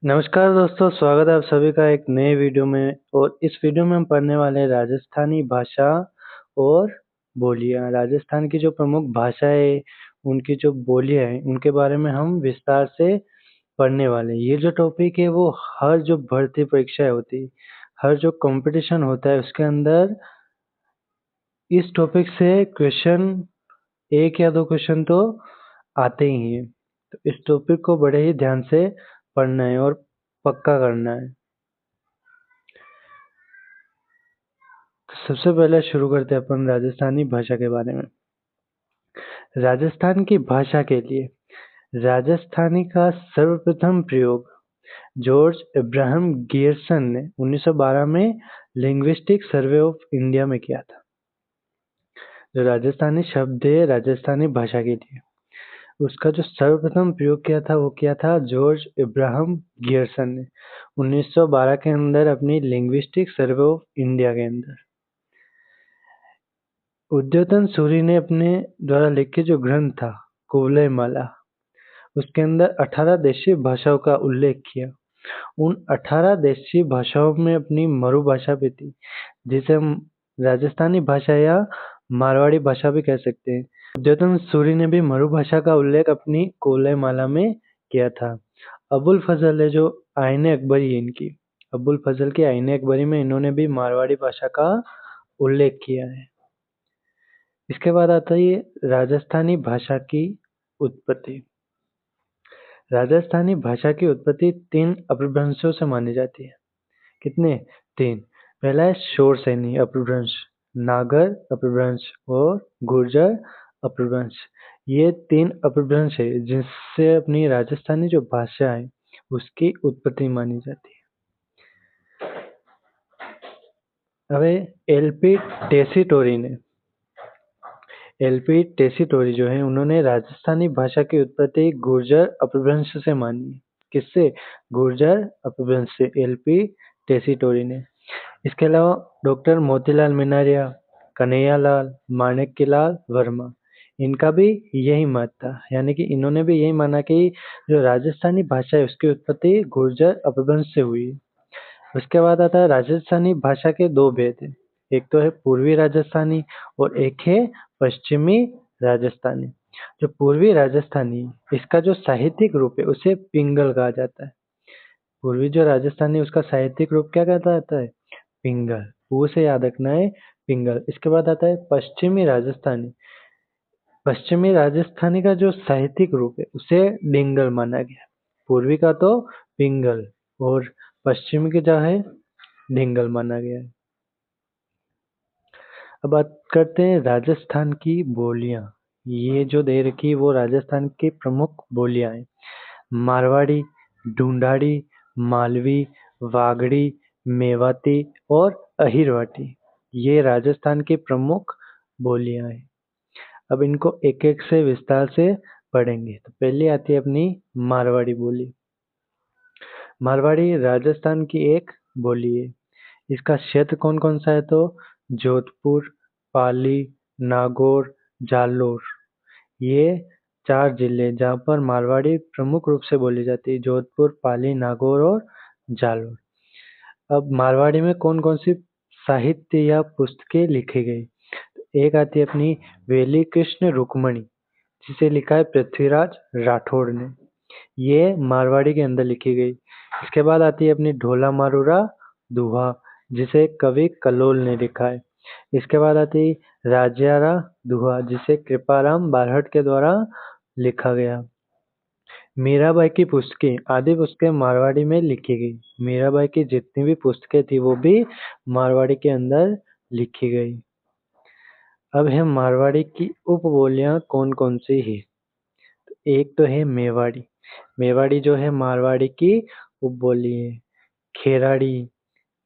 नमस्कार दोस्तों, स्वागत है आप सभी का एक नए वीडियो में। और इस वीडियो में हम पढ़ने वाले हैं राजस्थानी भाषा और बोलियां। राजस्थान की जो प्रमुख भाषाएं, उनकी जो बोलियां हैं, उनके बारे में हम विस्तार से पढ़ने वाले हैं। ये जो टॉपिक है वो हर जो भर्ती परीक्षाएं होती, हर जो कंपटीशन होता है उसके अंदर इस टॉपिक से क्वेश्चन, एक या दो क्वेश्चन तो आते ही हैं। तो इस टॉपिक को बड़े ही ध्यान से पढ़ना है और पक्का करना है। सबसे पहले शुरू करते हैं अपन राजस्थानी भाषा के बारे में। राजस्थान की भाषा के लिए राजस्थानी का सर्वप्रथम प्रयोग जॉर्ज इब्राहिम गियर्सन ने 1912 में लिंग्विस्टिक सर्वे ऑफ इंडिया में किया था। जो राजस्थानी शब्द है राजस्थानी भाषा के लिए, उसका जो सर्वप्रथम प्रयोग किया था वो किया था जॉर्ज इब्राहिम गियर्सन ने 1912 के अंदर अपनी लिंग्विस्टिक सर्वे ऑफ इंडिया के अंदर। उद्योतन सूरी ने अपने द्वारा लिखित जो ग्रंथ था कुवलय माला, उसके अंदर 18 देशीय भाषाओं का उल्लेख किया। उन 18 देशीय भाषाओं में अपनी मरु भाषा भी थी, जिसे हम राजस्थानी भाषा या मारवाड़ी भाषा भी कह सकते हैं। उद्योतन सूरी ने भी मरु भाषा का उल्लेख अपनी कुवलय माला में किया था। अबुल फजल है जो आईने अकबरी है इनकी, अबुल फजल की आईने अकबरी में इन्होंने भी मारवाड़ी भाषा का उल्लेख किया है। इसके बाद आता है राजस्थानी भाषा की उत्पत्ति। राजस्थानी भाषा की उत्पत्ति 3 अपभ्रंशों से मानी जाती है। कितने? 3। पहला है शोरसेनी अपभ्रंश, नागर अपभ्रंश और गुर्जर अपभ्रंश। ये 3 अपभ्रंश है जिससे अपनी राजस्थानी जो भाषा है उसकी उत्पत्ति मानी जाती है। अब एलपी टेसीटोरी जो है उन्होंने राजस्थानी भाषा की उत्पत्ति गुर्जर अपभ्रंश से मानी है। किससे? गुर्जर अपभ्रंश से, एलपी टेसीटोरी ने। इसके अलावा डॉक्टर मोतीलाल मीनारिया, कन्हैयालाल, माणिक्यलाल वर्मा, इनका भी यही मत था, यानी कि इन्होंने भी यही माना कि जो राजस्थानी भाषा है उसकी उत्पत्ति गुर्जर अपभ्रंश से हुई है। उसके बाद आता है राजस्थानी भाषा के 2 भेद हैं, एक तो है पूर्वी राजस्थानी और एक है पश्चिमी राजस्थानी। जो पूर्वी राजस्थानी, इसका जो साहित्यिक रूप है उसे पिंगल कहा जाता है। पूर्वी जो राजस्थानी उसका साहित्यिक रूप क्या कहता जाता है? पिंगल। पू से याद रखना है, पिंगल। इसके बाद आता है पश्चिमी राजस्थानी। पश्चिमी राजस्थानी का जो साहित्यिक रूप है उसे डिंगल माना गया। पूर्वी का तो पिंगल और पश्चिमी के जो है डिंगल माना गया है। अब बात करते हैं राजस्थान की बोलियां। ये जो दे रखी है वो राजस्थान की प्रमुख बोलियां हैं। मारवाड़ी, ढूंढाड़ी, मालवी, वागड़ी, मेवाती और अहिरवाटी, ये राजस्थान की प्रमुख बोलियां हैं। अब इनको एक एक से विस्तार से पढ़ेंगे। तो पहली आती है अपनी मारवाड़ी बोली। मारवाड़ी राजस्थान की एक बोली है। इसका क्षेत्र कौन कौन सा है? तो जोधपुर, पाली, नागौर, जालोर, ये 4 जिले जहाँ पर मारवाड़ी प्रमुख रूप से बोली जाती है। जोधपुर, पाली, नागौर और जालोर। अब मारवाड़ी में कौन कौन सी साहित्य या पुस्तकें लिखी गई? एक आती है अपनी वेली कृष्ण रुक्मणी, जिसे लिखा है पृथ्वीराज राठौड़ ने, ये मारवाड़ी के अंदर लिखी गई। इसके बाद आती है अपनी ढोला मारूरा दुहा, जिसे कवि कलोल ने लिखा है। इसके बाद आती है राजियारा दुहा, जिसे कृपाराम बारहट के द्वारा लिखा गया। मीराबाई की पुस्तकें, आदि पुस्तकें मारवाड़ी में लिखी गई। मीराबाई की जितनी भी पुस्तकें थी वो भी मारवाड़ी के अंदर लिखी गई। अब है मारवाड़ी की उपबोलियां कौन कौन सी है। एक तो है मेवाड़ी। मेवाड़ी जो है मारवाड़ी की उपबोली है। खेराड़ी,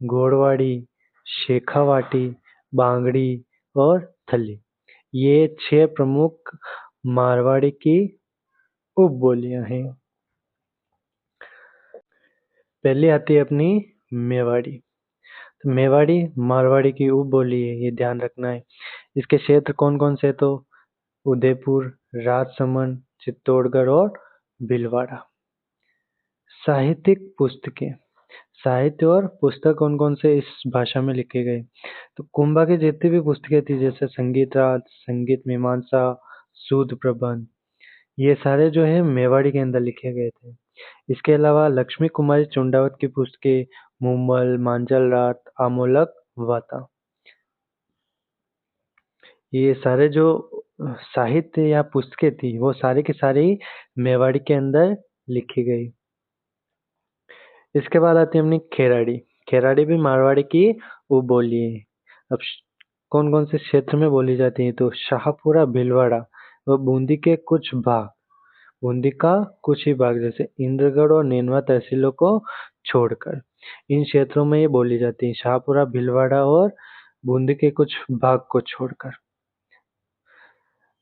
गोड़वाड़ी, शेखावाटी, बांगड़ी और थली, ये 6 प्रमुख मारवाड़ी की उपबोलियां हैं। पहली आती है अपनी मेवाड़ी। तो मेवाड़ी मारवाड़ी की उपबोली है, ये ध्यान रखना है। इसके क्षेत्र कौन कौन से? तो उदयपुर, राजसमंद, चित्तौड़गढ़ और भीलवाड़ा। साहित्यिक पुस्तकें। साहित्य और पुस्तक कौन कौन से इस भाषा में लिखे गए? तो कुंभा की जितनी भी पुस्तकें थी जैसे संगीत राज, संगीत मीमांसा, सूद प्रबंध, ये सारे जो है मेवाड़ी के अंदर लिखे गए थे। इसके अलावा लक्ष्मी कुमारी चुंडावत की पुस्तकें मुम्मल, मांझल रात, आमोलक, वाता, ये सारे जो साहित्य या पुस्तकें थी वो सारी की सारी मेवाड़ी के अंदर लिखी गई। इसके बाद आती है अपनी खेराड़ी। खेराड़ी भी मारवाड़ी की उपबोली है। अब कौन कौन से क्षेत्र में बोली जाती है? तो शाहपुरा, भीलवाड़ा व बूंदी के कुछ भाग, बूंदी का कुछ ही भाग जैसे इंद्रगढ़ और नेनवा तहसीलों को छोड़कर इन क्षेत्रों में ये बोली जाती है। शाहपुरा, भीलवाड़ा और बूंदी के कुछ भाग को छोड़कर।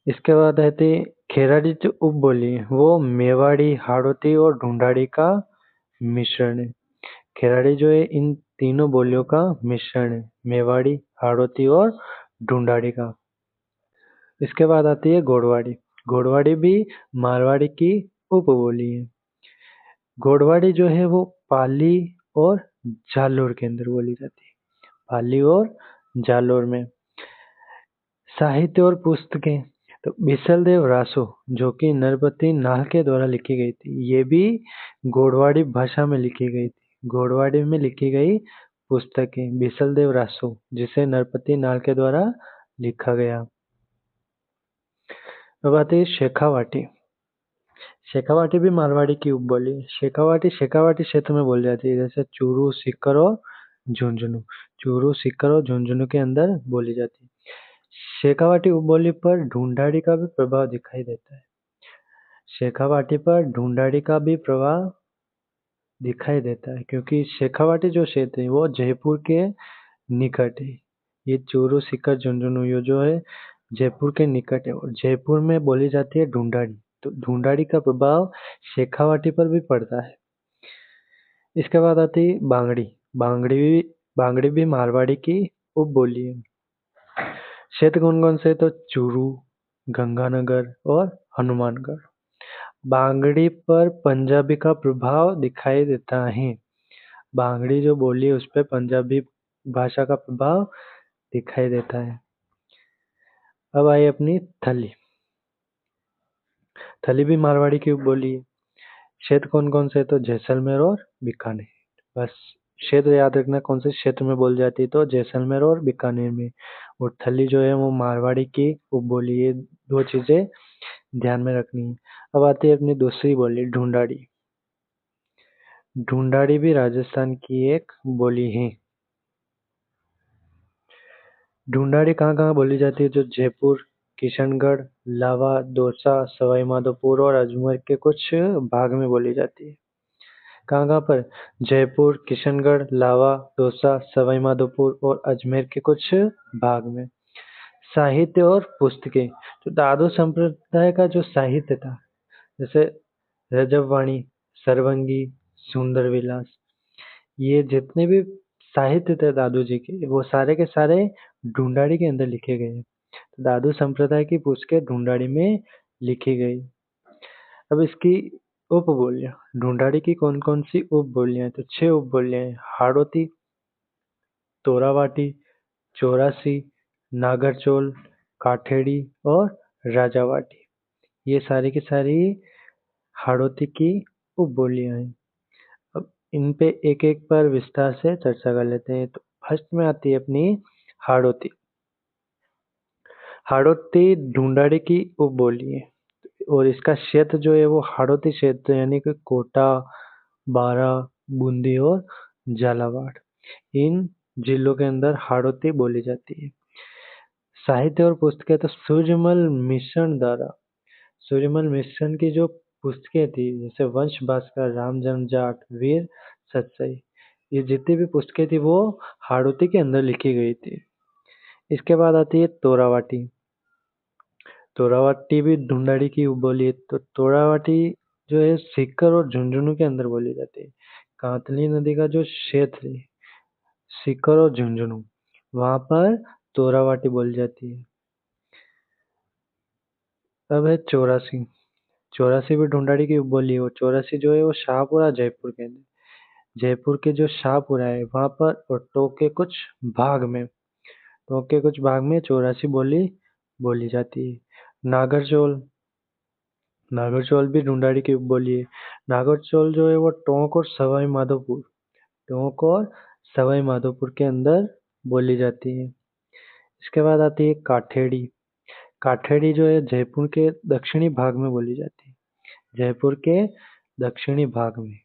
इसके बाद आती है खेराड़ी जो उपबोली है वो मेवाड़ी, हाड़ौती और ढूंढाड़ी का मिश्रण है। खेराड़ी जो है इन तीनों बोलियों का मिश्रण है, मेवाड़ी, हाड़ौती और ढूंढाड़ी का। इसके बाद आती है गोड़वाड़ी। गोड़वाड़ी भी मारवाड़ी की उपबोली है। गोड़वाड़ी जो है वो पाली और जालोर के अंदर बोली जाती है। पाली और जालोर में। साहित्य और पुस्तकें, तो बिसलदेव रासो जो कि नरपति नाल के द्वारा लिखी गई थी, ये भी गोड़वाड़ी भाषा में लिखी गई थी। गोड़वाड़ी में लिखी गई पुस्तकें बिसलदेव रासो जिसे नरपति नाल के द्वारा लिखा गया। अब आती है शेखावाटी। शेखावाटी भी मारवाड़ी की उपबोली है। शेखावाटी शेखावाटी क्षेत्र में बोली जाती है जैसे चूरू, सीकर और झुंझुनू। चूरू, सीकर और झुंझुनू के अंदर बोली जाती है। शेखावाटी उपबोली पर ढूंढाड़ी का भी प्रभाव दिखाई देता है। शेखावाटी पर ढूंढाड़ी का भी प्रभाव दिखाई देता है क्योंकि शेखावाटी जो क्षेत्र है वो जयपुर के निकट है। ये चूरू, सीकर, झुंझुनू ये जो है जयपुर के निकट है और जयपुर में बोली जाती है ढूंढाड़ी। तो ढूंढाड़ी का प्रभाव शेखावाटी पर भी पड़ता है। इसके बाद आती है बांगड़ी। बांगड़ी भी मारवाड़ी की उपबोली है। क्षेत्र कौन कौन से? तो चूरू, गंगानगर और हनुमानगढ़। बांगड़ी पर पंजाबी का प्रभाव दिखाई देता है। बांगड़ी जो बोली है उस पर पंजाबी भाषा का प्रभाव दिखाई देता है। अब आई अपनी थली। थली भी मारवाड़ी की बोली है। क्षेत्र कौन कौन से? तो जैसलमेर और बीकानेर। बस क्षेत्र याद रखना कौन से क्षेत्र में बोली जाती है, तो जैसलमेर और बीकानेर में। और थली जो है वो मारवाड़ी की उपबोली है। दो चीजें ध्यान में रखनी है। अब आती है अपनी दूसरी बोली ढूंढाड़ी। ढूंढाड़ी भी राजस्थान की एक बोली है। ढूंढाड़ी कहाँ कहाँ बोली जाती है? जो जयपुर, किशनगढ़, लावा, दौसा, सवाई माधोपुर और अजमेर के कुछ भाग में बोली जाती है। कहाँ कहाँ पर? जयपुर, किशनगढ़, लावा, दौसा, सवाई माधोपुर और अजमेर के कुछ भाग में। साहित्य और पुस्तकें, तो दादू संप्रदाय का जो साहित्य था जैसे रजबवाणी, सरवंगी, सुंदर विलास, ये जितने भी साहित्य थे दादू जी के वो सारे के सारे ढूंढाड़ी के अंदर लिखे गए हैं। तो दादू संप्रदाय की पुस्तकें ढूंढाड़ी में लिखी गई। अब इसकी उपबोलियां, ढूंढाड़ी की कौन कौन सी उपबोलियां हैं? तो 6 उपबोलियां हैं। हाड़ौती, तोरावाटी, चौरासी, नागरचोल, काठेड़ी और राजावाटी, ये सारी की सारी हाड़ौती की उपबोलियां हैं। अब इन पे एक एक पर विस्तार से चर्चा कर लेते हैं। तो फर्स्ट में आती है अपनी हाड़ौती। हाड़ौती ढूंढाड़ी की उपबोली है और इसका क्षेत्र जो है वो हाड़ौती क्षेत्र यानी कि कोटा, बारा, बूंदी और झालावाड़, इन जिलों के अंदर हाड़ौती बोली जाती है। साहित्य और पुस्तकें, तो सूर्यमल मिश्रण द्वारा, सूर्यमल मिश्रण की जो पुस्तकें थी जैसे वंश भास्कर, रामजन्म जाट, वीर सतसई, ये जितनी भी पुस्तकें थी वो हाड़ौती के अंदर लिखी गई थी। इसके बाद आती है तोरावाटी। तोरावाटी भी ढूंढाड़ी की बोली है। तो तोरावाटी जो है सीकर और झुंझुनू के अंदर बोली जाती है। कांतली नदी का जो क्षेत्र है सीकर और झुंझुनू, वहां पर तोरावाटी बोली जाती है। अब है चौरासी। चौरासी भी ढूंढाड़ी की उपबोली है। वो चौरासी जो है वो शाहपुरा जयपुर के अंदर, जयपुर के जो शाहपुरा है वहां पर, और भाग में टोंक के कुछ भाग में चौरासी बोली बोली जाती है। नागरचौल, नागरचौल भी ढूंढाड़ी की उपबोली है। नागरचौल जो है वो टोंक और सवाई माधोपुर के अंदर बोली जाती है। इसके बाद आती है काठेड़ी। काठेड़ी जो है जयपुर के दक्षिणी भाग में बोली जाती है, जयपुर के दक्षिणी भाग में।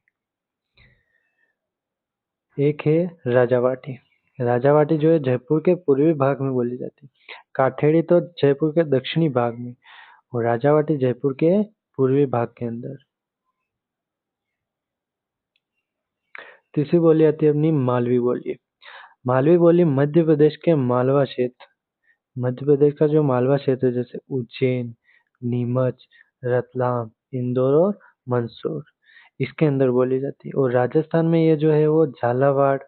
एक है राजावाटी। राजावाटी जो है जयपुर के पूर्वी भाग में बोली जाती है। काठेड़ी तो जयपुर के दक्षिणी भाग में, और राजावाटी जयपुर के पूर्वी भाग के अंदर। तीसरी बोली आती है अपनी मालवी बोली। मालवी बोली मध्य प्रदेश के मालवा क्षेत्र, मध्य प्रदेश का जो मालवा क्षेत्र है, जैसे उज्जैन, नीमच, रतलाम, इंदौर और मंदसौर, इसके अंदर बोली जाती है। और राजस्थान में ये जो है वो झालावाड़,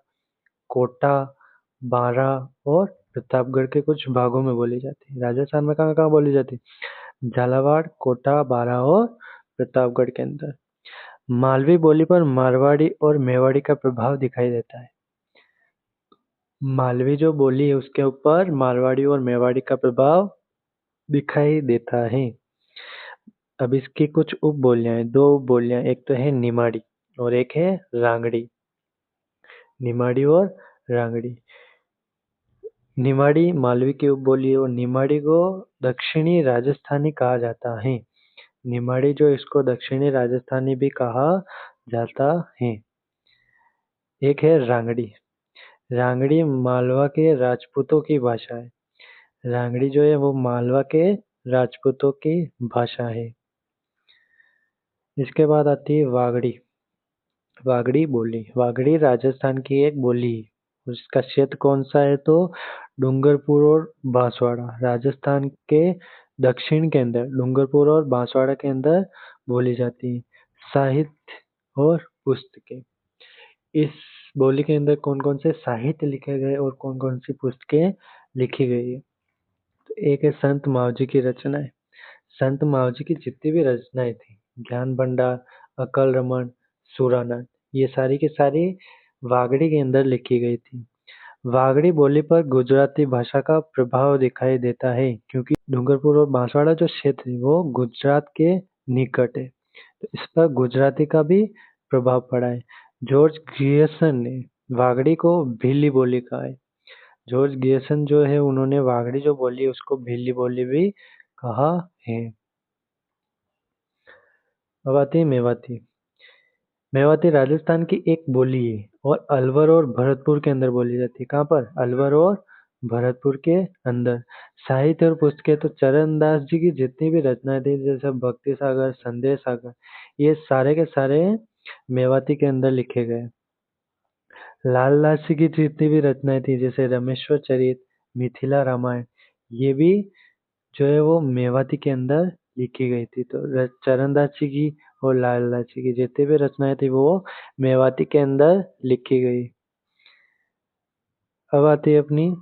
कोटा, बारा और प्रतापगढ़ के कुछ भागों में बोली जाती है। राजस्थान में कहाँ कहाँ बोली जाती है? झालावाड़, कोटा, बारा और प्रतापगढ़ के अंदर। मालवी बोली पर मारवाड़ी और मेवाड़ी का प्रभाव दिखाई देता है। मालवी जो बोली है उसके ऊपर मारवाड़ी और मेवाड़ी का प्रभाव दिखाई देता है। अब इसकी कुछ उपबोलियां हैं, दो उपबोलियां, एक तो है निमाड़ी और एक है रांगड़ी। निमाड़ी और रांगड़ी। निमाड़ी मालवी की उपबोली है और निमाड़ी को दक्षिणी राजस्थानी कहा जाता है। निमाड़ी जो इसको दक्षिणी राजस्थानी भी कहा जाता है। एक है रांगड़ी। रांगड़ी मालवा के राजपूतों की भाषा है। रांगड़ी जो है वो मालवा के राजपूतों की भाषा है। इसके बाद आती है वागड़ी। वागड़ी बोली, वागड़ी राजस्थान की एक बोली है। उसका क्षेत्र कौन सा है तो डूंगरपुर और बांसवाड़ा, राजस्थान के दक्षिण के अंदर डूंगरपुर और बांसवाड़ा के अंदर बोली जाती है। साहित्य और पुस्तकें, इस बोली के अंदर कौन कौन से साहित्य लिखे गए और कौन कौन सी पुस्तकें लिखी गई है। तो एक है संत मावजी की रचनाएं। संत मावजी की जितनी भी रचनाएं थी, ज्ञान भंडार, अकल रमन, सुरानंद, ये सारी की सारी वागड़ी के अंदर लिखी गई थी। वागड़ी बोली पर गुजराती भाषा का प्रभाव दिखाई देता है, क्योंकि डूंगरपुर और बांसवाड़ा जो क्षेत्र है वो गुजरात के निकट है, तो इस पर गुजराती का भी प्रभाव पड़ा है। जॉर्ज ग्रियर्सन ने वागड़ी को भीली बोली कहा है। जॉर्ज ग्रियर्सन जो है उन्होंने वागड़ी जो बोली है उसको भीली बोली भी कहा है। अब आती है मेवाती। मेवाती राजस्थान की एक बोली है और अलवर और भरतपुर के अंदर बोली जाती है। कहाँ पर? अलवर और भरतपुर के अंदर। साहित्य और पुस्तकें तो चरणदास जी की जितनी भी रचनाएं थी, जैसे भक्ति सागर, संदेश सागर, ये सारे के सारे मेवाती के अंदर लिखे गए। लाल दासी की जितनी भी रचनाएं थी, जैसे रमेश्वर चरित, मिथिला रामायण, ये भी जो है वो मेवाती के अंदर लिखी गई थी। तो चरणदास जी की और लाल दास जी की जितनी भी रचनाएं थी वो मेवाती के अंदर लिखी गई। अब आती है अपनी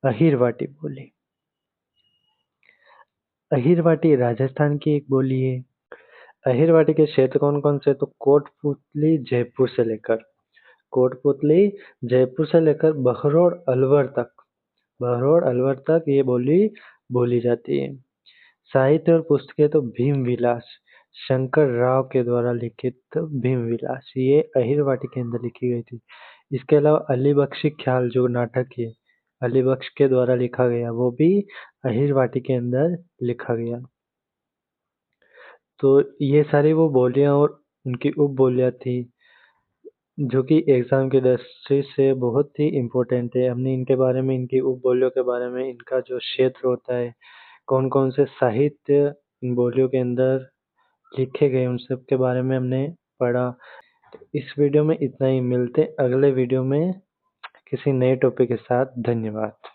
अहिरवाटी बोली। अहिरवाटी राजस्थान की एक बोली है। अहिरवाटी के क्षेत्र कौन कौन से? तो कोटपुतली जयपुर से लेकर बहरोड अलवर तक ये बोली बोली जाती है। साहित्य और पुस्तकें तो भीम विलास, शंकर राव के द्वारा लिखित भीम विलास, ये अहिरवाटी के अंदर लिखी गई थी। इसके अलावा अली बख्शी ख्याल जो नाटक है, अली बख्श के द्वारा लिखा गया, वो भी अहिरवाटी के अंदर लिखा गया। तो ये सारी वो बोलियां और उनकी उपबोलियां थी जो कि एग्जाम की दृष्टि से बहुत ही इम्पोर्टेंट है। हमने इनके बारे में, इनकी उपबोलियों के बारे में, इनका जो क्षेत्र होता है, कौन कौन से साहित्य इन बोलियों के अंदर लिखे गए, उन सब के बारे में हमने पढ़ा। इस वीडियो में इतना ही। मिलते अगले वीडियो में किसी नए टॉपिक के साथ। धन्यवाद।